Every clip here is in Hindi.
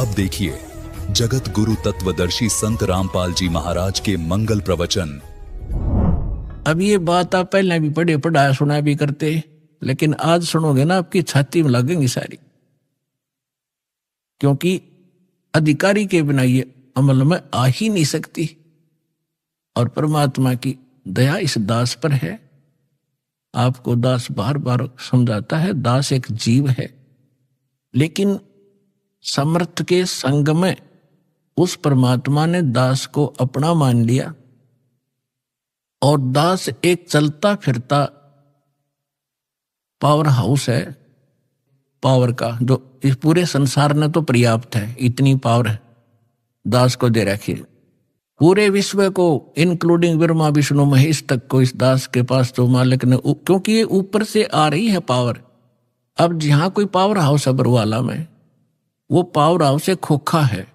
अब देखिए जगत गुरु तत्वदर्शी संत रामपाल जी महाराज के मंगल प्रवचन। अब ये बात आप पहले भी पढ़ाया सुना भी करते, लेकिन आज सुनोगे ना आपकी छाती में लगेंगी सारी, क्योंकि अधिकारी के बिना ये अमल में आ ही नहीं सकती। और परमात्मा की दया इस दास पर है। आपको दास बार बार समझाता है, दास एक जीव है, लेकिन समर्थ के संग में उस परमात्मा ने दास को अपना मान लिया। और दास एक चलता फिरता पावर हाउस है, पावर का, जो इस पूरे संसार में तो पर्याप्त है। इतनी पावर है दास को दे रखी, पूरे विश्व को इंक्लूडिंग ब्रह्मा विष्णु महेश तक को इस दास के पास तो मालिक ने, क्योंकि ये ऊपर से आ रही है पावर। अब जहां कोई पावर हाउस है बरवाला में, वो पावर हाउस से खोखा है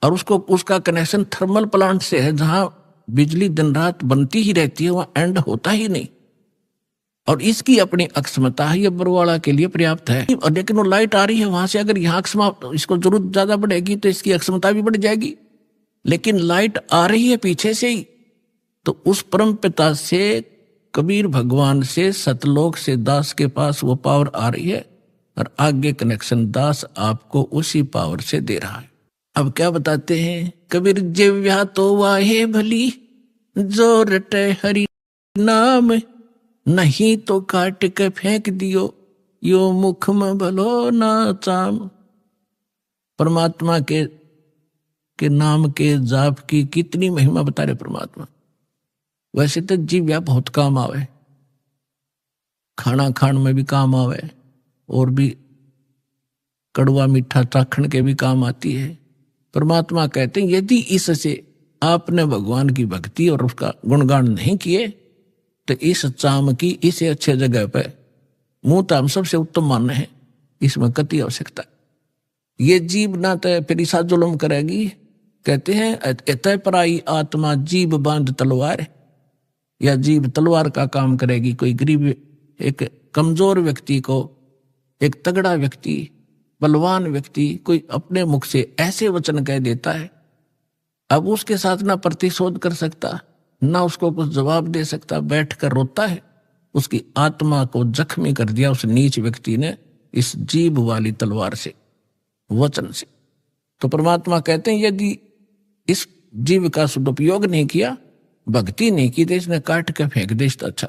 और उसका कनेक्शन थर्मल प्लांट से है, जहां बिजली दिन रात बनती ही रहती है, वहां एंड होता ही नहीं। और इसकी अपनी अक्षमता है, ये बरवाला के लिए पर्याप्त है। और लेकिन वो लाइट आ रही है वहां से, अगर यहाँ इसको जरूरत ज्यादा बढ़ेगी तो इसकी अक्षमता भी बढ़ जाएगी। लेकिन लाइट आ रही है पीछे से ही, तो उस परम पिता से, कबीर भगवान से, सतलोक से दास के पास वो पावर आ रही है और आगे कनेक्शन दास आपको उसी पावर से दे रहा है। अब क्या बताते हैं कबीर, जिव्या तो वाहे भली जो रटे हरि नाम, नहीं तो काट के फेंक दियो यो मुख में भलो ना चाम। परमात्मा के नाम के जाप की कितनी महिमा बता रहे परमात्मा। वैसे तो जिव्या बहुत काम आवे, खाना खान में भी काम आवे, और भी कड़वा मीठा चाखण के भी काम आती है। परमात्मा कहते हैं यदि इससे आपने भगवान की भक्ति और उसका गुणगान नहीं किए तो इस चाम की इसे अच्छे जगह पे मुंह ताम सबसे उत्तम मानना है, इसमें कति आवश्यकता। ये जीव ना तो फिर ईसा जुल्म करेगी। कहते हैं एतय पराई आत्मा जीव बांध तलवार, या जीव तलवार का काम करेगी। कोई गरीब, एक कमजोर व्यक्ति को एक तगड़ा व्यक्ति, बलवान व्यक्ति कोई अपने मुख से ऐसे वचन कह देता है, अब उसके साथ ना प्रतिशोध कर सकता, ना उसको कुछ जवाब दे सकता, बैठकर रोता है। उसकी आत्मा को जख्मी कर दिया उस नीच व्यक्ति ने इस जीभ वाली तलवार से, वचन से। तो परमात्मा कहते हैं यदि इस जीव का सदुपयोग नहीं किया, भक्ति नहीं की, तो इसने काट के फेंक दे। अच्छा,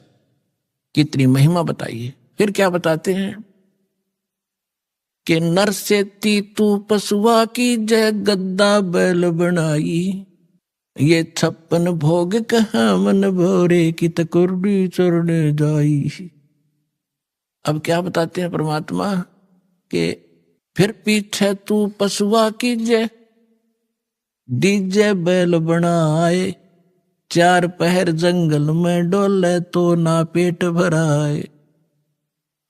कितनी महिमा बताइए। फिर क्या बताते हैं कि नर से तू पशुआ की जय गद्दा बैल बनाई, ये 56 भोग कहाँ मन भोरे की तकुर्डी चरने जाई। अब क्या बताते हैं परमात्मा के फिर पीछे तू पशुआ की जय डीजे बैल बनाए, 4 पहर जंगल में डोले तो ना पेट भराए,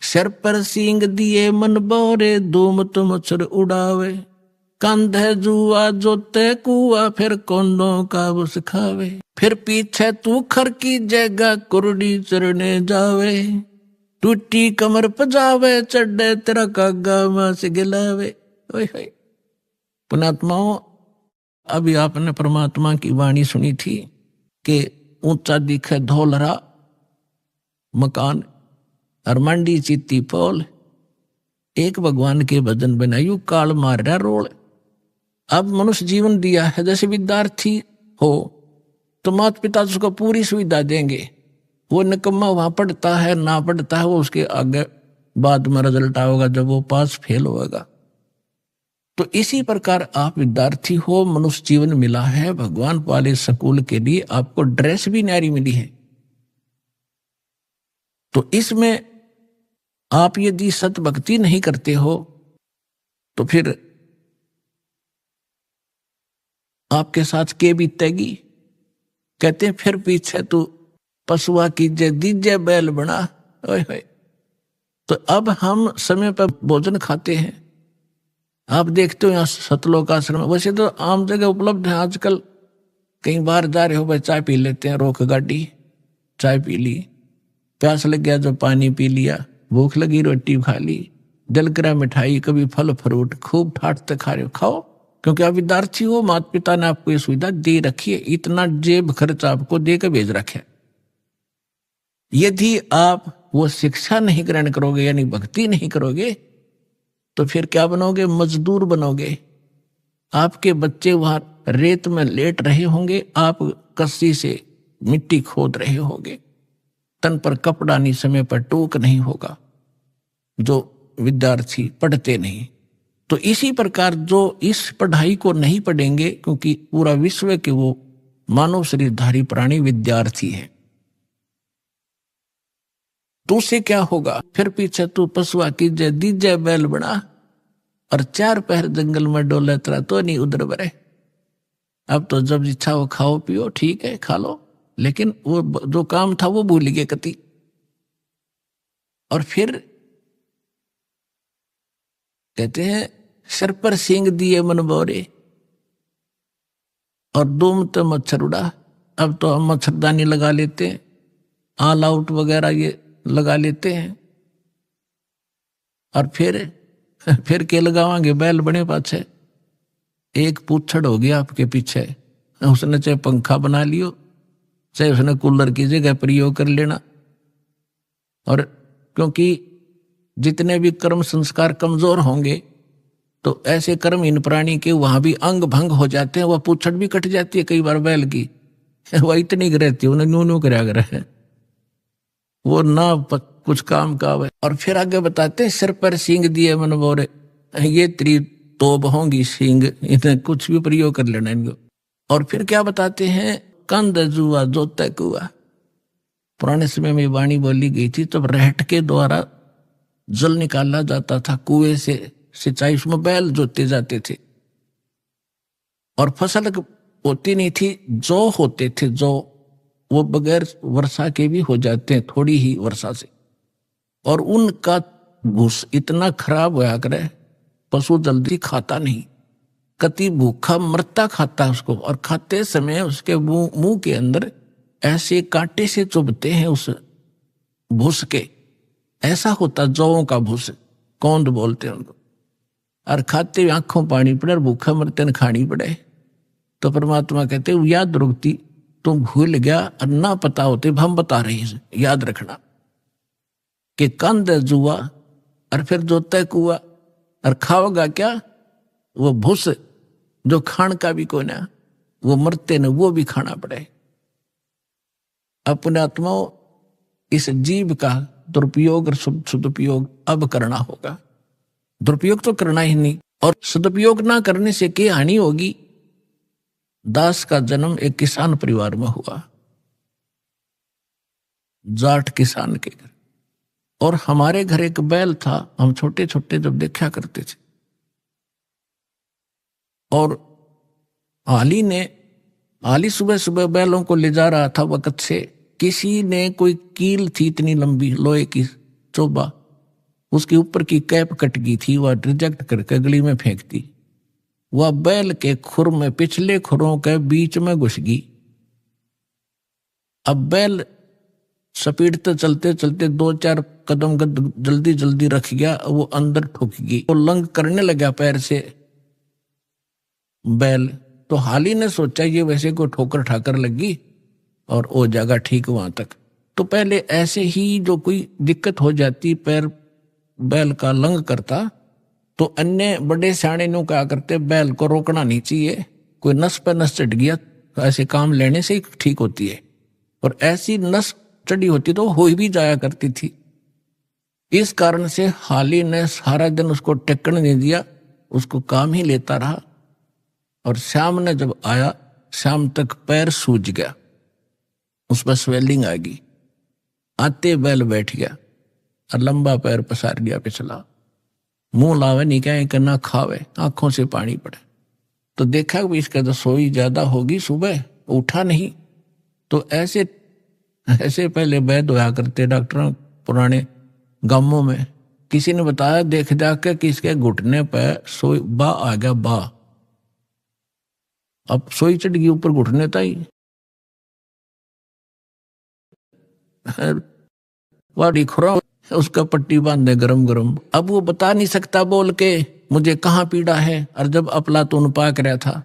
सर पर सींग दिए मन बोरे धूम तुम मच्छर उड़ावे, कंधे जुआ जोते कुआ फिर कोंदों का बस खावे, फिर पीछे तू खर की जगह कुर्डी चरने जावे, टूटी कमर पजावे चढ़े तेरा कागा मां से गिलावे। पुणात्माओं, अभी आपने परमात्मा की वाणी सुनी थी कि ऊंचा दिखे धौलरा मकान और मंडी चित्ती पोल, एक भगवान के भजन बनायु काल मार रहा रोल। अब मनुष्य जीवन दिया है, जैसे विद्यार्थी हो तो माता पिता उसको पूरी सुविधा देंगे, वो निकम्मा वहां पढ़ता है ना पढ़ता है वो उसके आगे बाद में रिजल्ट आएगा जब वो पास फेल होगा। तो इसी प्रकार आप विद्यार्थी हो, मनुष्य जीवन मिला है, भगवान वाले स्कूल के लिए आपको ड्रेस भी न्यारी मिली है। तो इसमें आप यदि सत भक्ति नहीं करते हो तो फिर आपके साथ के बीतेगी। कहते हैं फिर पीछे तू पशुआ की जय दीजे बैल बना। ओए होए, तो अब हम समय पर भोजन खाते हैं। आप देखते हो यहाँ सतलोक आश्रम, वैसे तो आम जगह उपलब्ध है आजकल, कहीं बाहर जा रहे हो भाई चाय पी लेते हैं, रोक गाड़ी चाय पी ली, प्यास लग गया जो पानी पी लिया, भूख लगी रोटी खा ली, जलकरा मिठाई, कभी फल फ्रूट खूब ठाटते खा रहे हो, खाओ, क्योंकि आप विद्यार्थी हो, माता पिता ने आपको ये सुविधा दे रखी है, इतना जेब खर्च आपको दे के भेज रखे। यदि आप वो शिक्षा नहीं ग्रहण करोगे, यानी भक्ति नहीं करोगे, तो फिर क्या बनोगे? मजदूर बनोगे। आपके बच्चे वहां रेत में लेट रहे होंगे, आप कस्सी से मिट्टी खोद रहे होंगे, तन पर कपड़ा नहीं, समय पर टूक नहीं होगा, जो विद्यार्थी पढ़ते नहीं। तो इसी प्रकार जो इस पढ़ाई को नहीं पढ़ेंगे, क्योंकि पूरा विश्व के वो मानव शरीरधारी प्राणी विद्यार्थी है, तो उससे क्या होगा? फिर पीछे तू पशुआ की जय दीजय बैल बना, और 4 पहर जंगल में डोले तेरा तो नहीं उधर बरे। अब तो जब इच्छा हो खाओ पियो, ठीक है खा लो, लेकिन वो जो काम था वो भूल गए कति। और फिर कहते हैं सिर पर सींग दिए मन बोरे, और दुम तो मच्छर उड़ा। अब तो हम मच्छरदानी लगा लेते हैं, ऑल आउट वगैरह ये लगा लेते हैं, और फिर के लगावांगे? बैल बने पाछे, एक पूछड़ हो गया आपके पीछे, उसने चाहे पंखा बना लियो, चाहे उसने कूलर की जगह प्रयोग कर लेना। और क्योंकि जितने भी कर्म संस्कार कमजोर होंगे, तो ऐसे कर्महीन प्राणी के वहां भी अंग भंग हो जाते हैं, वह पूछड़ भी कट जाती है कई बार बैल की, वह इतनी रहती है, उन्हें न्यू न्यू कर है, वो ना कुछ काम का है। और फिर आगे बताते हैं सिर पर सींग दिए मन बोरे, ये तेरी तोब होंगी सींग, इन्हें कुछ भी प्रयोग कर लेना इनको। और फिर क्या बताते हैं? कंद जुआ जोते कुआ। पुराने समय में वाणी बोली गई थी, तब रहट के द्वारा जल निकाला जाता था कुएं से, सिंचाई उसमें बैल जोते जाते थे, और फसल होती नहीं थी, जौ होते थे, जौ वो बगैर वर्षा के भी हो जाते हैं, थोड़ी ही वर्षा से, और उनका भूस इतना खराब होया करे, पशु जल्दी खाता नहीं, कति भूखा मरता खाता उसको, और खाते समय उसके मुंह के अंदर ऐसे कांटे से चुभते हैं उस भूस के, ऐसा होता जौओं का भूस, कौंद बोलते हैं उनको, और खाते हुए आंखों पानी पड़े और भूखा मरते न खानी पड़े। तो परमात्मा कहते याद रुकती, तुम भूल गया और ना पता होते, हम बता रहे हैं, याद रखना कि कंद जुआ, और फिर जो तय कुआ, और खाओगा क्या? वो भूस जो खान का भी कोई ना, वो मरते न वो भी खाना पड़े। अपने आत्माओं इस जीव का दुरुपयोग और सदुपयोग अब करना होगा। दुरुपयोग तो करना ही नहीं, और सदुपयोग ना करने से क्या हानि होगी? दास का जन्म एक किसान परिवार में हुआ, जाट किसान के घर, और हमारे घर एक बैल था, हम छोटे छोटे जब देखा करते थे, और हाली सुबह सुबह बैलों को ले जा रहा था, वक्त से किसी ने कोई कील थी इतनी लंबी लोहे की चोबा, उसके ऊपर की कैप कट गई थी, वह रिजेक्ट करके गली में फेंक दी, वह बैल के खुर में पिछले खुरों के बीच में घुस गई। अब बैल स्पीड चलते चलते 2-4 कदम जल्दी जल्दी रख गया, वो अंदर ठुक गई, वो लंग करने लगा पैर से बैल। तो हाली ने सोचा ये वैसे को ठोकर ठाकर लगी और वो जाएगा ठीक वहां तक। तो पहले ऐसे ही जो कोई दिक्कत हो जाती, पैर बैल का लंग करता, तो अन्य बड़े सियाणे नु क्या करते, बैल को रोकना नहीं चाहिए, कोई नस पे नस चढ़ गया तो ऐसे काम लेने से ही ठीक होती है, और ऐसी नस चढ़ी होती तो हो भी जाया करती थी। इस कारण से हाली ने सारा दिन उसको टेकन नहीं दिया, उसको काम ही लेता रहा, और शाम ने जब आया, शाम तक पैर सूज गया, उस पर स्वेलिंग आ गई, आते बैल बैठ गया और लंबा पैर पसार लिया पिछला, मुंह लावे नहीं कहे कि ना खावे, आंखों से पानी पड़े। तो देखा कि इसका तो सोई ज्यादा होगी, सुबह उठा नहीं। तो ऐसे पहले वैद्य होया करते डॉक्टर पुराने गांवों में, किसी ने बताया देख जाकर कि इसके घुटने पर सोई बा आ गया, बा, अब सोई चढ़ गई ऊपर घुटने ताई, वाड़ी खुरा उसका पट्टी बांधे गरम गरम। अब वो बता नहीं सकता बोल के मुझे कहाँ पीड़ा है। और जब अफलातून पाक रहा था,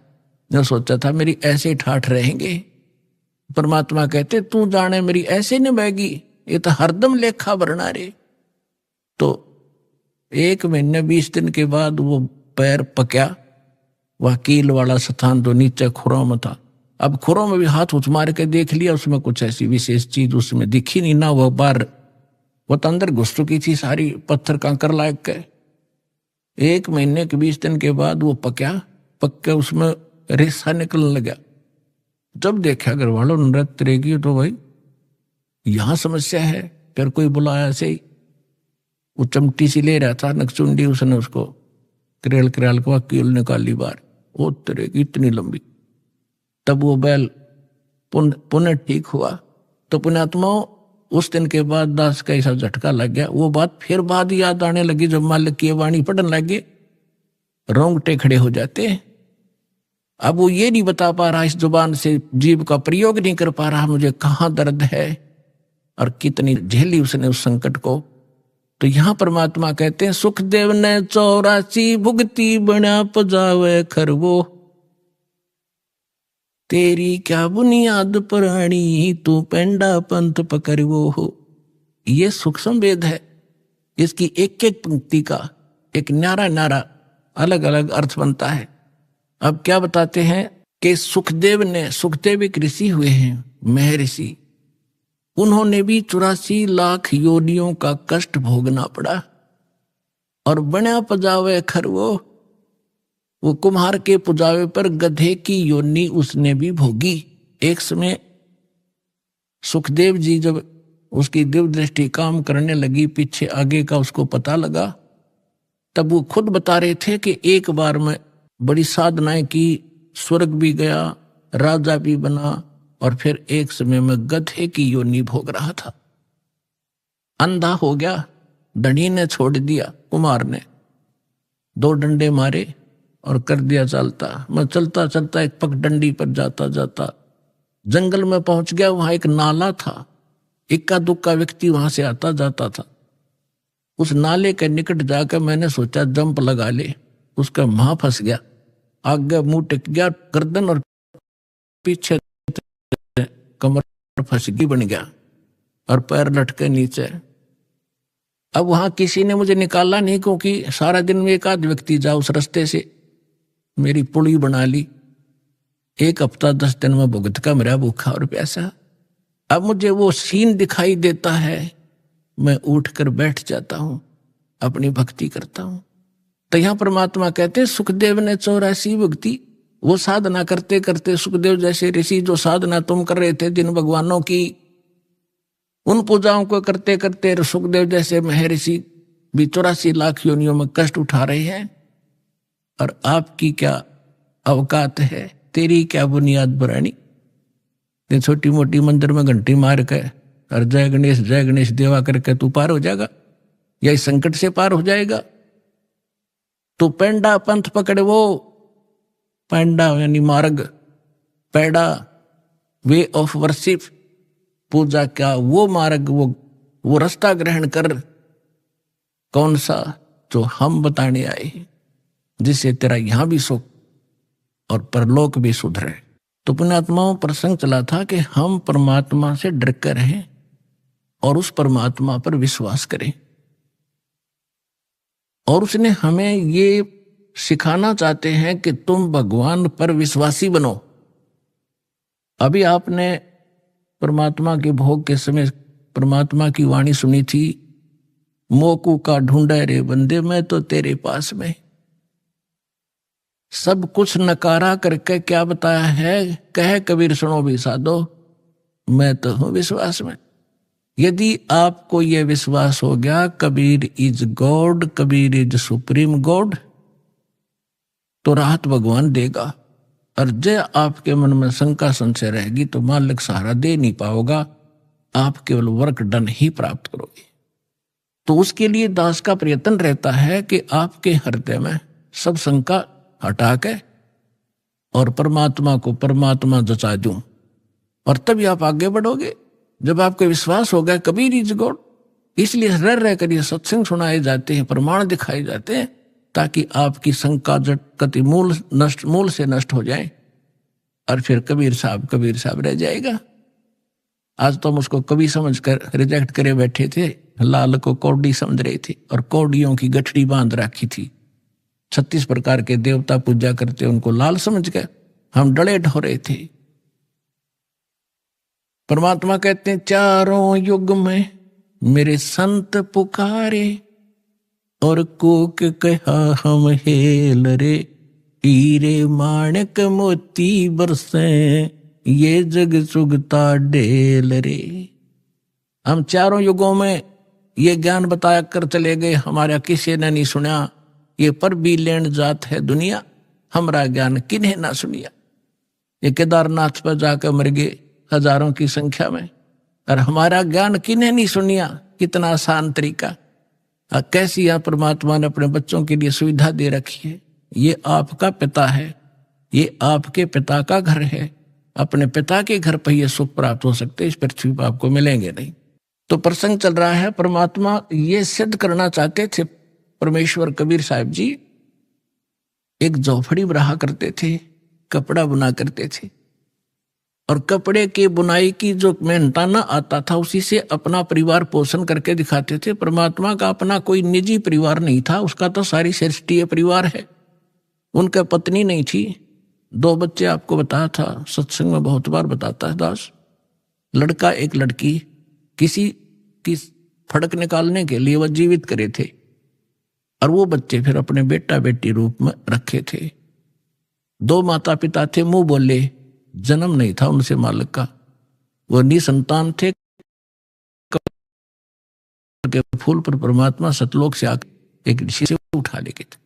जो सोचा था मेरी ऐसे ठाठ रहेंगे, परमात्मा कहते तू जाने मेरी ऐसे न बहेगी, ये तो हरदम लेखा भरना रे। तो 1 महीने 20 दिन के बाद वो पैर पक्या, वह कील वाला स्थान जो नीचे खुरों में था। अब खुरों में भी हाथ उठ मार के देख लिया, उसमें कुछ ऐसी विशेष चीज उसमें दिखी नहीं ना। वह बार वो तो अंदर घुस चुकी थी सारी, पत्थर कंकर लायक के। 1 महीने के 20 दिन के बाद वो पक्या, पक के उसमें रेसा निकलने लगा। जब देखा घर वालों नृत्य रहेगी तो भाई यहां समस्या है। फिर कोई बुलाया से ही, वो चमटी सी ले रहा था नकचुंडी, उसने उसको करेल करेल को कील निकाली बार, वो तरेगी इतनी लंबी। तब वो बैल पुनः ठीक हुआ। तो पुण्यात्माओं उस दिन के बाद दास का ऐसा झटका लग गया। वो बात फिर बाद याद आने लगी जब मालिक की वाणी पढ़ने लगे, रोंगटे खड़े हो जाते। अब वो ये नहीं बता पा रहा, इस जुबान से जीभ का प्रयोग नहीं कर पा रहा, मुझे कहाँ दर्द है और कितनी झेली उसने उस संकट को। तो यहां परमात्मा कहते हैं सुखदेव ने 84 भुगती बना पजावे खरवो, तेरी क्या बुनियाद पुरानी तू पेंडा पंथ पकड़वो हो। ये सूक्ष्म वेद है, इसकी एक एक पंक्ति का एक न्यारा न्यारा अलग अलग अर्थ बनता है। अब क्या बताते हैं कि सुखदेव एक ऋषि हुए हैं, महर्षि। उन्होंने भी 84 लाख योनियों का कष्ट भोगना पड़ा। और बना पजावे खरवो, वो कुम्हार के पुजावे पर गधे की योनि उसने भी भोगी। एक समय सुखदेव जी जब उसकी दिव्य दृष्टि काम करने लगी, पीछे आगे का उसको पता लगा, तब वो खुद बता रहे थे कि एक बार में बड़ी साधनाएं की, स्वर्ग भी गया, राजा भी बना, और फिर एक समय में गधे की योनि भोग रहा था। अंधा हो गया, धनी ने छोड़ दिया, कुमार ने 2 डंडे मारे और कर दिया चलता। मैं चलता चलता एक पगडंडी पर जाता जाता जंगल में पहुंच गया। वहां एक नाला था, इक्का दुक्का व्यक्ति वहां से आता जाता था। उस नाले के निकट जाकर मैंने सोचा जंप लगा ले, उसका मुंह फंस गया, आगे मुंह टिक गया, गर्दन और पीछे कमर फंसगी बन गया और पैर लटके नीचे। अब वहां किसी ने मुझे निकाला नहीं, क्योंकि सारा दिन में एक आध व्यक्ति जा उस रास्ते से, मेरी पुली बना ली। 1 हफ्ता 10 दिन में भुगत का मेरा भूखा और प्यासा। अब मुझे वो सीन दिखाई देता है, मैं उठकर बैठ जाता हूं, अपनी भक्ति करता हूं। तो यहां परमात्मा कहते हैं सुखदेव ने 84 भक्ति, वो साधना करते करते सुखदेव जैसे ऋषि जो साधना तुम कर रहे थे जिन भगवानों की, उन पूजाओं को करते करते सुखदेव जैसे महर्षि भी 84 लाख योनियों में कष्ट उठा रहे हैं। और आपकी क्या अवकात है, तेरी क्या बुनियाद बुरानी। छोटी मोटी मंदिर में घंटी मार के और जय गणेश देवा करके तू पार हो जाएगा, या इस संकट से पार हो जाएगा। तू पेंडा पंथ पकड़े, वो पेंडा यानी मार्ग, पैडा वे ऑफ वर्शिप, पूजा का वो मार्ग, वो रास्ता ग्रहण कर। कौन सा? जो हम बताने आए, जिससे तेरा यहां भी सुख और परलोक भी सुधरे। तो पुण्यात्माओं प्रसंग चला था कि हम परमात्मा से डर कर रहें और उस परमात्मा पर विश्वास करें। और उसने हमें ये सिखाना चाहते हैं कि तुम भगवान पर विश्वासी बनो। अभी आपने परमात्मा के भोग के समय परमात्मा की वाणी सुनी थी, मोकू का ढूंढे रे बंदे मैं तो तेरे पास में। सब कुछ नकारा करके क्या बताया है, कहे कबीर सुनो भी साधो, मैं तो हूं विश्वास में। यदि आपको यह विश्वास हो गया Kabir is God, Kabir is supreme God, तो राहत भगवान देगा। और जय आपके मन में शंका संशय रहेगी तो मालिक सहारा दे नहीं पाओगा, आप केवल वर्क डन ही प्राप्त करोगे। तो उसके लिए दास का प्रयत्न रहता है कि आपके हृदय में सब शंका हटा के और परमात्मा को परमात्मा जचा दूं, और तभी आप आगे बढ़ोगे। जब आपको विश्वास होगा कबीर इज गॉड, इसलिए रह रह कर ये सत्संग सुनाए जाते हैं, प्रमाण दिखाए जाते हैं, ताकि आपकी शंका जट कति मूल से नष्ट हो जाए। और फिर कबीर साहब रह जाएगा। आज तो हम उसको कवि समझ कर रिजेक्ट करे बैठे थे, लाल को कौड़ी समझ रहे थे और कौड़ियों की गठड़ी बांध रखी थी। 36 प्रकार के देवता पूजा करते, उनको लाल समझ कर हम डले ढोरे थे। परमात्मा कहते हैं चारों युग में मेरे संत पुकारे, और कोक कहा हम हेल रे, हीरे माणक मोती बरसे, ये जग सुगता ढेल रे। हम चारों युगों में ये ज्ञान बताया कर चले गए, हमारा किसी ने नहीं सुना। ये पर भी लेन जात है दुनिया, हमारा ज्ञान किन्हें ना सुनिया। ये केदारनाथ पर जाकर मर गए हजारों की संख्या में, और हमारा ज्ञान किन्हें नहीं सुनिया। कितना आसान तरीका, कैसी यहाँ परमात्मा ने अपने बच्चों के लिए सुविधा दे रखी है। ये आपका पिता है, ये आपके पिता का घर है। अपने पिता के घर पर यह सुख प्राप्त हो सकते, इस पृथ्वी पर आपको मिलेंगे नहीं। तो प्रसंग चल रहा है, परमात्मा ये सिद्ध करना चाहते थे। परमेश्वर कबीर साहब जी एक झोपड़ी रहा करते थे, कपड़ा बुना करते थे, और कपड़े की बुनाई की जो मेहनताना आता था उसी से अपना परिवार पोषण करके दिखाते थे। परमात्मा का अपना कोई निजी परिवार नहीं था, उसका तो सारी सृष्टि परिवार है। उनका पत्नी नहीं थी, 2 बच्चे आपको बताया था, सत्संग में बहुत बार बताता है दास। लड़का एक लड़की, किसी की फड़क निकालने के लिए वह जीवित करे थे, और वो बच्चे फिर अपने बेटा बेटी रूप में रखे थे। 2 माता पिता थे, मुंह बोले, जन्म नहीं था उनसे मालिक का, वो निसंतान थे। के फूल पर परमात्मा सतलोक से आकर एक ऋषि से उठा ले गए थे।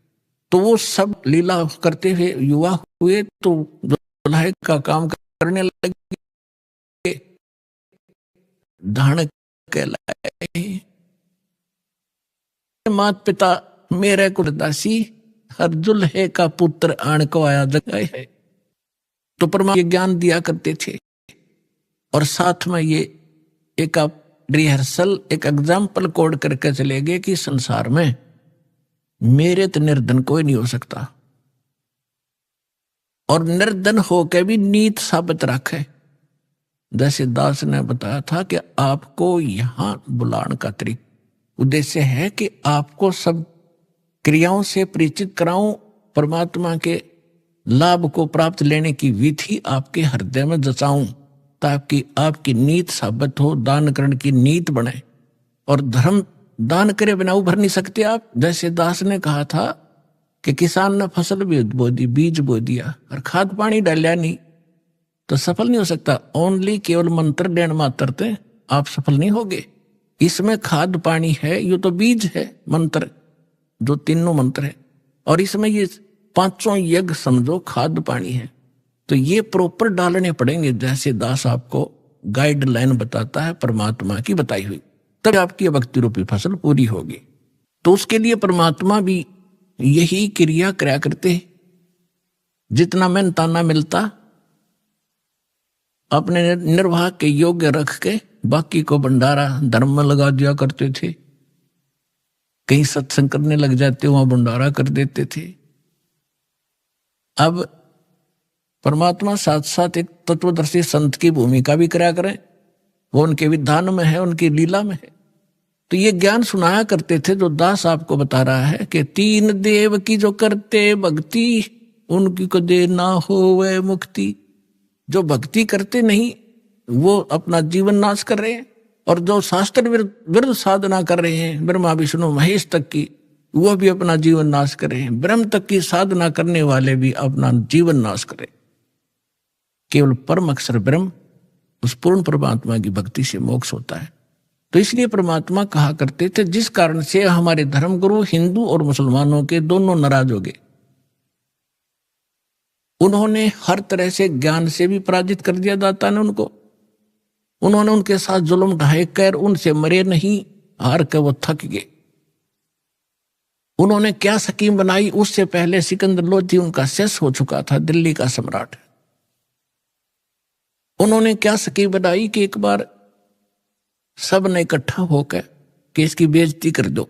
तो वो सब लीला करते हुए युवा हुए, तो दुल्हे का काम करने लगे, धान कहलाए। मात पिता मेरे कुलदासी, हर दुल्हे का पुत्र आण को आया जगह है। तो परमात्मा ये ज्ञान दिया करते थे, और साथ में ये एक रिहर्सल, एक एग्जाम्पल कोड करके चले गए कि संसार में मेरे तो निर्धन कोई नहीं हो सकता, और निर्धन होकर भी नीत साबित रखे। जैसे दास ने बताया था कि आपको यहां बुलाने का उद्देश्य है कि आपको सब क्रियाओं से परिचित कराऊं, परमात्मा के लाभ को प्राप्त लेने की विधि आपके हृदय में जचाऊं, ताकि आपकी नीत साबित हो, दान करने की नीत बने। और धर्म दान करे बिना उभर नहीं सकते आप। जैसे दास ने कहा था कि किसान ने फसल भी बो दी, बीज बो दिया, और खाद पानी डालिया नहीं, तो सफल नहीं हो सकता। ओनली केवल मंत्र देण मात्र थे आप सफल नहीं होगे। इसमें खाद पानी है, ये तो बीज है, मंत्र जो तीनों मंत्र है, और इसमें ये 5 यज्ञ समझो खाद पानी है। तो ये प्रॉपर डालने पड़ेंगे, जैसे दास आपको गाइडलाइन बताता है परमात्मा की बताई हुई, तब आपकी भक्ति रूपी फसल पूरी होगी। तो उसके लिए परमात्मा भी यही क्रिया कराया करते। जितना मेहनताना मिलता अपने निर्वाह के योग्य रख के बाकी को भंडारा धर्म में लगा दिया करते थे। कहीं सत्संग करने लग जाते, वहां भंडारा कर देते थे। अब परमात्मा साथ साथ एक तत्वदर्शी संत की भूमिका भी कराया करें, वो उनके विधान में है, उनकी लीला में है। तो ये ज्ञान सुनाया करते थे जो दास आपको बता रहा है कि 3 देव की जो करते भक्ति, उनकी को दे ना हो वह मुक्ति। जो भक्ति करते नहीं वो अपना जीवन नाश कर रहे हैं, और जो शास्त्र विरुद्ध साधना कर रहे हैं, ब्रह्मा विष्णु महेश तक की, वो भी अपना जीवन नाश कर रहे हैं। ब्रह्म तक की साधना करने वाले भी अपना जीवन नाश करें। केवल परम अक्षर ब्रह्म, उस पूर्ण परमात्मा की भक्ति से मोक्ष होता है। तो इसलिए परमात्मा कहा करते थे, जिस कारण से हमारे धर्मगुरु हिंदू और मुसलमानों के दोनों नाराज हो गए। उन्होंने हर तरह से ज्ञान से भी पराजित कर दिया दाता ने उनको। उन्होंने उनके साथ जुल्म ढाए कर उनसे मरे नहीं, हार कर वो थक गए। उन्होंने क्या स्कीम बनाई, उससे पहले सिकंदर लोधी उनका शेष हो चुका था, दिल्ली का सम्राट। उन्होंने क्या स्कीम बनाई कि एक बार सब ने इकट्ठा होकर कि इसकी बेइज्जती कर दो।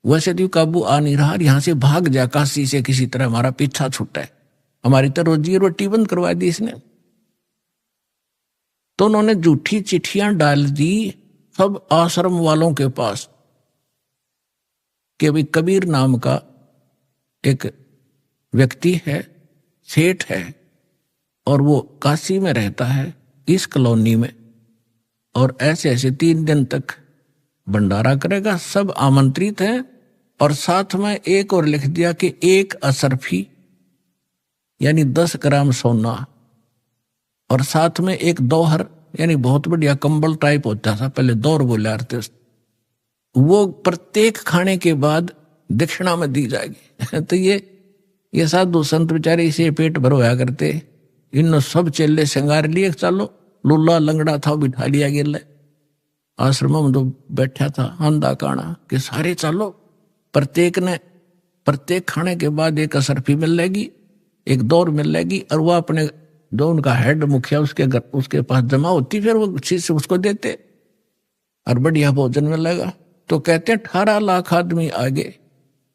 वैसे तो काबू आ नहीं रहा, यहां से भाग जा काशी से, किसी तरह हमारा पीछा छूटा है, हमारी तो रोजी रोटी बंद करवा दी इसने। तो उन्होंने झूठी चिट्ठियां डाल दी सब आश्रम वालों के पास कि भाई कबीर नाम का एक व्यक्ति है, सेठ है, और वो काशी में रहता है इस कॉलोनी में, और ऐसे ऐसे 3 दिन तक भंडारा करेगा, सब आमंत्रित हैं। और साथ में एक और लिख दिया कि 1 असरफी यानी 10 ग्राम सोना, और साथ में एक दोहर यानी बहुत बढ़िया कंबल टाइप होता था पहले, दौर बोले आते, वो प्रत्येक खाने के बाद दक्षिणा में दी जाएगी। तो ये साधु संत बेचारे इसे पेट भर होया करते, इन सब चेले श्रृंगार लिए, चलो लुल्ला लंगड़ा था बिठा लिया गिर, आश्रम में तो बैठा था अंधा काना कि सारे चलो, प्रत्येक खाने के बाद 1 असरफी मिल लेगी, 1 दौर मिल लेगी, और वह अपने जो उनका हेड मुखिया उसके पास जमा होती, फिर वो चीज से उसको देते और बढ़िया भोजन मिलेगा। तो कहते हैं 18 लाख आदमी आगे,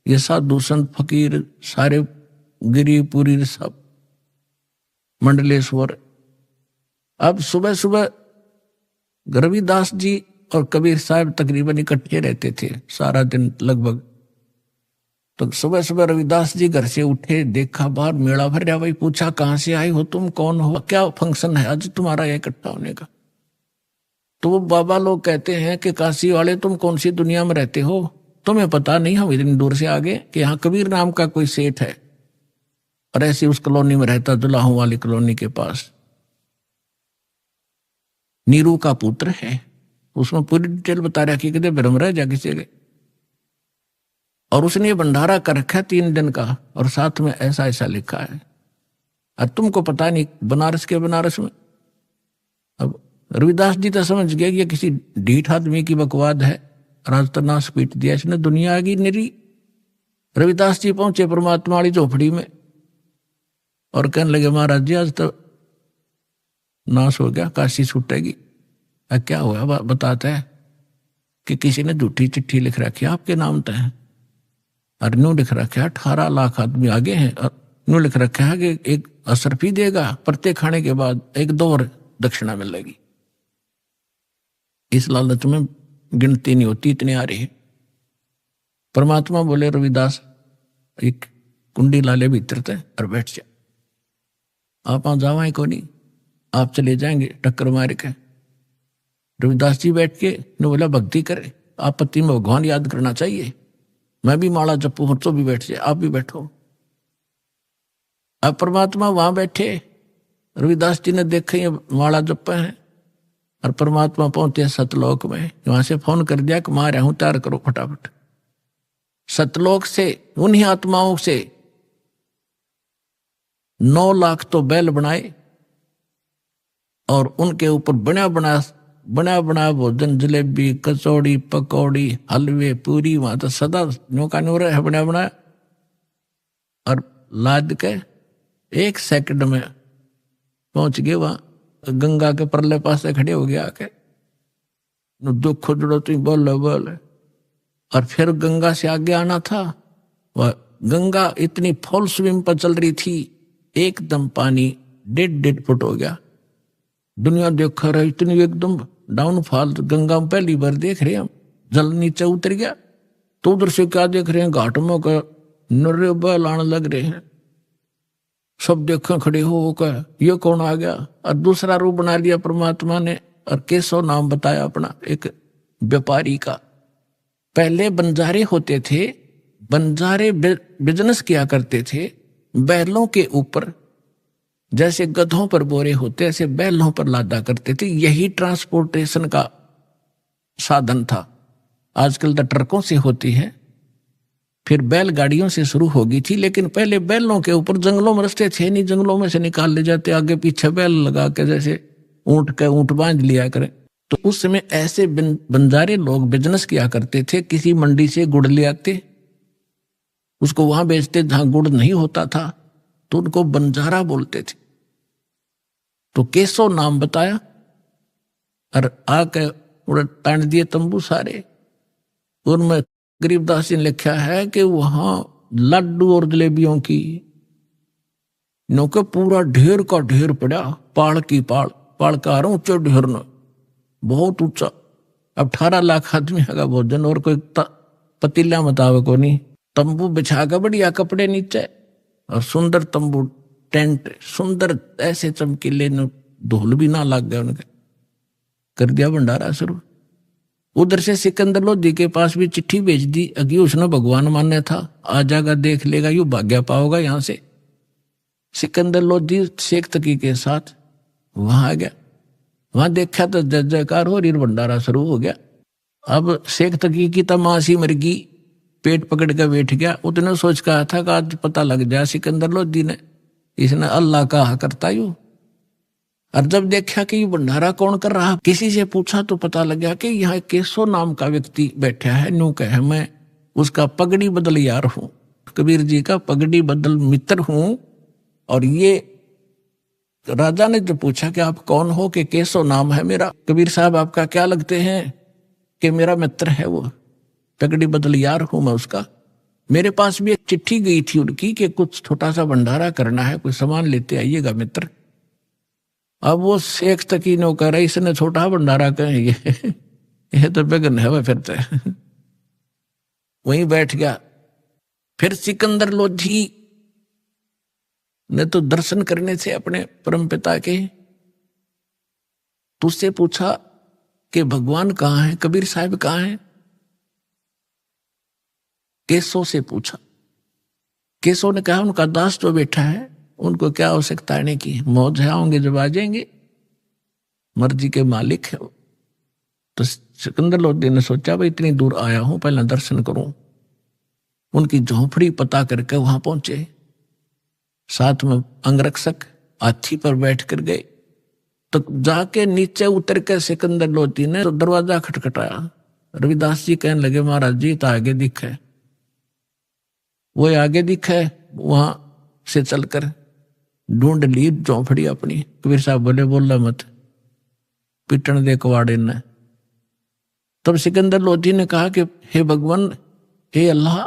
ये साधु संत फकीर सारे गिरी पूरी सब मंडलेश्वर। अब सुबह सुबह रविदास जी और कबीर साहब तकरीबन इकट्ठे रहते थे सारा दिन लगभग। तो सुबह सुबह रविदास जी घर से उठे, देखा बाहर मेला भर रहा, भाई पूछा कहाँ से आए हो तुम, कौन हो, क्या फंक्शन है आज तुम्हारा इकट्ठा होने का। तो वो बाबा लोग कहते हैं कि काशी वाले तुम कौन सी दुनिया में रहते हो, तुम्हें पता नहीं हम इतनी दूर से आ गए कि यहाँ कबीर नाम का कोई सेठ है, और ऐसी उस कॉलोनी में रहता, जुलाहों वाली कॉलोनी के पास, नीरू का पुत्र है। उसमें पूरी डिटेल बता रहा कि कितने भ्रम रह जा किसी गए, और उसने ये भंडारा कर रखा 3 दिन का, और साथ में ऐसा ऐसा लिखा है, और तुमको पता नहीं बनारस के बनारस में। अब रविदास जी तो समझ गया कि ये किसी ढीठ आदमी की बकवाद है, राज तो नाश पीट दिया इसने, दुनिया आ गई निरी। रविदास जी पहुंचे परमात्मा वाली झोपड़ी में और कहने लगे महाराज जी आज तो नाश हो गया, काशी छूटेगी। क्या हुआ बताता है कि किसी ने झूठी चिट्ठी लिख रखी आपके नाम तय है, और न्यू लिख रखा है 18 लाख आदमी आगे हैं, और न्यू लिख रखा है कि 1 असरफी देगा, प्रत्येक खाने के बाद 1 दौर दक्षिणा मिलेगी। इस लालच में गिनती नहीं होती, इतने आ रही है। परमात्मा बोले रविदास एक कुंडी लाले भीतर थे और बैठ जा, आप वहां जावाएं को नहीं, आप चले जाएंगे टक्कर मार के। रविदास जी बैठ के ने बोला भक्ति करे, आपत्ति में भगवान याद करना चाहिए, मैं भी माला जपू तो भी बैठ जाए, आप भी बैठो। अब परमात्मा वहां बैठे, रविदास जी ने देखे ये माला जप हैं, और परमात्मा पहुंचे सतलोक में। वहां से फोन कर दिया कि मां रहा हूं, तैयार करो फटाफट। सतलोक से उन्हीं आत्माओं से 9 लाख तो बैल बनाए, और उनके ऊपर बना बना भोजन, जलेबी कचौड़ी पकौड़ी हलवे पूरी, वहां तो सदा नौका नो रहे बना बना, और लाद के 1 सेकंड में पहुंच गए वहां, गंगा के परले पास से खड़े हो गया आके, दुख खुदड़ो तू बोल। और फिर गंगा से आगे आना था, वह गंगा इतनी फुल स्विम पर चल रही थी, एकदम पानी 1.5 फुट हो गया। दुनिया देख रहा है इतनी एकदम डाउनफॉल, गंगा में पहली बार देख रहे हम, जल नीचे उतर गया। तो उधर से क्या देख रहे हैं, घाट में का नर्रे बैल आने लग रहे हैं, सब देखें खड़े हो कर ये कौन आ गया। और दूसरा रूप बना लिया परमात्मा ने, और केशव नाम बताया अपना एक व्यापारी का। पहले बंजारे होते थे, बंजारे बिजनेस किया करते थे बैलों के ऊपर, जैसे गधों पर बोरे होते ऐसे बैलों पर लादा करते थे, यही ट्रांसपोर्टेशन का साधन था। आजकल तो ट्रकों से होती है, फिर बैलगाड़ियों से शुरू होगी थी, लेकिन पहले बैलों के ऊपर, जंगलों में रास्ते थे नहीं, जंगलों में से निकाल ले जाते, आगे पीछे बैल लगा के जैसे ऊंट बांध लिया करें। तो उस समय ऐसे बंजारे लोग बिजनेस किया करते थे, किसी मंडी से गुड़ ले आते, उसको वहां बेचते जहां गुड़ नहीं होता था, तो उनको बंजारा बोलते थे। तो केशव नाम बताया, और आके उड़ तान दिए तंबू सारे, उनमें गरीबदास जी ने लिखा है कि वहां लड्डू और जलेबियों की नौके पूरा ढेर का ढेर पड़ा, पाड़ की पाड़, पाड़ का ऊंचे ढेर न, बहुत ऊंचा। अब 18 लाख आदमी का भोजन, और कोई पतीला मुताबिक को नहीं। तंबू बिछा कर बढ़िया कपड़े नीचे, और सुंदर तंबू टेंट सुंदर ऐसे चमकीले, धूल भी ना लग गया उनके, कर दिया भंडारा शुरू। उधर से सिकंदर लोधी के पास भी चिट्ठी भेज दी, अगी उसने भगवान मान्य था, आ जाएगा देख लेगा, यू भाग्य पाओगा यहां से। सिकंदर लोधी शेख तकी के साथ वहां आ गया, वहां देखा तो जय जयकार हो रही, भंडारा शुरू हो गया। अब शेख तकी की तमाशी मर गई, पेट पकड़ कर बैठ गया। उतने सोच कहा था कि आज पता लग जाए सिकंदर लोधी ने, इसने अल्लाह कहा करता यू। और जब देखा कि ये भंडारा कौन कर रहा, किसी से पूछा तो पता लगा कि यहाँ केसो नाम का व्यक्ति बैठा है। न्यू कहे मैं उसका पगड़ी बदल यार हूं, कबीर जी का पगड़ी बदल मित्र हूं। और ये राजा ने जो पूछा कि आप कौन हो, कि केसो नाम है मेरा, कबीर साहब आपका क्या लगते हैं, कि मेरा मित्र है वो, पगड़ी बदल यार हूं मैं उसका। मेरे पास भी एक चिट्ठी गई थी उनकी कि कुछ छोटा सा भंडारा करना है, कोई सामान लेते आइएगा मित्र। अब वो शेख तकी नो कह रहा, इसने छोटा भंडारा कहेंगे, ये तो बेगन है वह फिर तो। वहीं बैठ गया। फिर सिकंदर लोधी ने तो दर्शन करने से अपने परम पिता के, तुझसे पूछा कि भगवान कहाँ है, कबीर साहब कहाँ है। केसो से पूछा, केसो ने कहा उनका दास तो बैठा है, उनको क्या आवश्यकता आने की, मौज है, आएंगे जब आ जाएंगे, मर्जी के मालिक है वो। तो सिकंदर लोधी ने सोचा भाई इतनी दूर आया हूं, पहले दर्शन करूं। उनकी झोंपड़ी पता करके वहां पहुंचे, साथ में अंगरक्षक हाथी पर बैठ कर गए। तो जाके नीचे उतर के सिकंदर लोधी ने तो दरवाजा खटखटाया। रविदास जी कहने लगे महाराज जी तो आगे दिखे, वो आगे दिखे, वहां से चलकर ढूंढ ली झोंपड़ी अपनी। कबीर साहब बोले बोला मत, पिटन दे कवाड़े ने। तब सिकंदर लोधी ने कहा कि हे भगवान, हे अल्लाह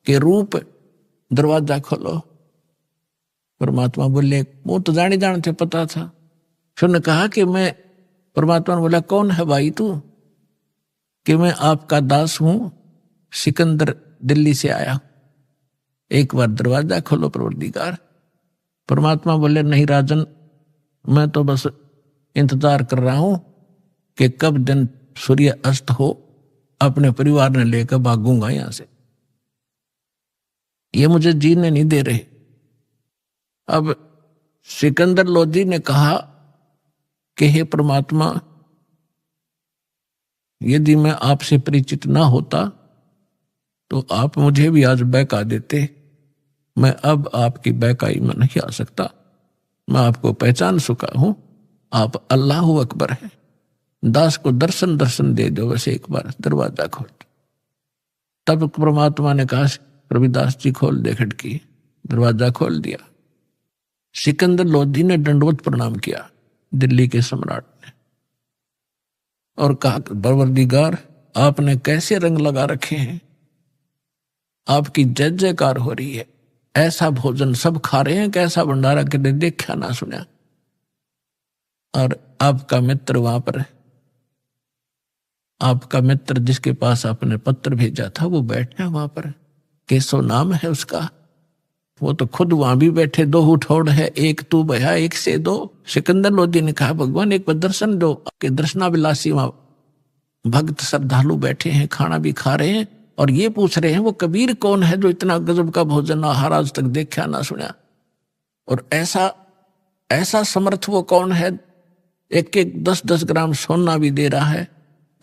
के रूप, दरवाजा खोलो। परमात्मा बोले, वो तो जाने से पता था। फिर ने कहा कि मैं, परमात्मा ने बोला कौन है भाई तू, कि मैं आपका दास हूं, सिकंदर दिल्ली से आया, एक बार दरवाजा खोलो परवरदिगार। परमात्मा बोले नहीं राजन, मैं तो बस इंतजार कर रहा हूं कि कब दिन सूर्य अस्त हो, अपने परिवार ने लेकर भागूंगा यहां से, ये मुझे जीने नहीं दे रहे। अब सिकंदर लोधी ने कहा कि हे परमात्मा, यदि मैं आपसे परिचित ना होता तो आप मुझे भी आज बहका देते। मैं अब आपकी बहकाई में नहीं आ सकता, मैं आपको पहचान चुका हूं, आप अल्लाह अकबर है। दास को दर्शन दे दो, बस एक बार दरवाजा खोल। तब परमात्मा ने कहा रविदास जी खोल दे खिड़की, दरवाजा खोल दिया। सिकंदर लोधी ने दंडवत प्रणाम किया दिल्ली के सम्राट ने, और कहा परवरदिगार आपने कैसे रंग लगा रखे हैं, आपकी जय जयकार हो रही है, ऐसा भोजन सब खा रहे हैं, कैसा भंडारा कदे देखा ना सुना। और आपका मित्र वहां पर, आपका मित्र जिसके पास आपने पत्र भेजा था वो बैठा वहां पर, केसो नाम है उसका, वो तो खुद वहां भी बैठे, दो उठौड़ है, एक तू भया एक से दो। सिकंदर लोधी ने कहा भगवान एक बार दर्शन दो, आपके दर्शनाभिलाषी वहां भक्त श्रद्धालु बैठे हैं, खाना भी खा रहे हैं, और ये पूछ रहे हैं वो कबीर कौन है जो इतना गजब का भोजन आहार आज तक देखा ना सुना, और ऐसा समर्थ वो कौन है, एक 10-10 ग्राम सोना भी दे रहा है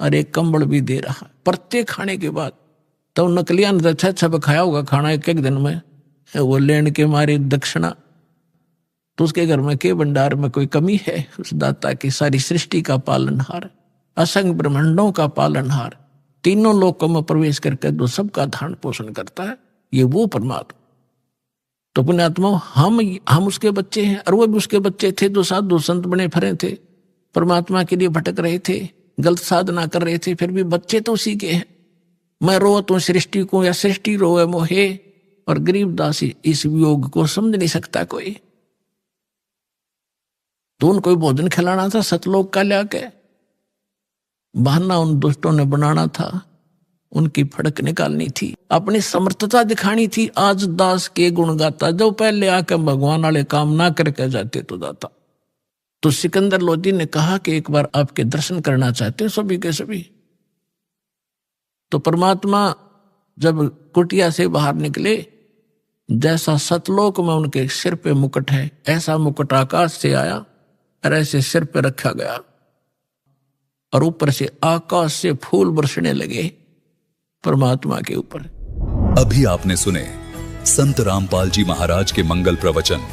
और एक कंबल भी दे रहा है प्रत्येक खाने के बाद। तो नकलिया ने अच्छा खाया होगा खाना एक दिन में, वो लेने के मारे दक्षिणा। तो उसके घर में के भंडार में कोई कमी है, उस दाता की सारी सृष्टि का पालनहार, असंग ब्रह्मांडों का पालनहार, तीनों लोकों में प्रवेश करके जो सबका धारण पोषण करता है, ये वो परमात्मा। तो पुण्यात्मा हम उसके बच्चे हैं, और वो भी उसके बच्चे थे जो साधु संत बने फिरे थे, परमात्मा के लिए भटक रहे थे, गलत साधना कर रहे थे, फिर भी बच्चे तो उसी के हैं। मैं रोत हूं सृष्टि को या सृष्टि रोए मोहे, और गरीबदास इस वियोग को समझ नहीं सकता कोई। तो उनको भोजन खिलाना था सतलोक का लाके, बहाना उन दुष्टों ने बनाना था, उनकी फड़क निकालनी थी, अपनी समर्थता दिखानी थी। आज दास के गुण गाता, जो पहले आकर भगवान वाले काम ना करके जाते तो जाता। तो सिकंदर लोदी ने कहा कि एक बार आपके दर्शन करना चाहते हैं सभी के सभी। तो परमात्मा जब कुटिया से बाहर निकले, जैसा सतलोक में उनके सिर पे मुकुट है, ऐसा मुकुट आकाश से आया और ऐसे सिर पे रखा गया, और ऊपर से आकाश से फूल बरसने लगे परमात्मा के ऊपर। अभी आपने सुने संत रामपाल जी महाराज के मंगल प्रवचन।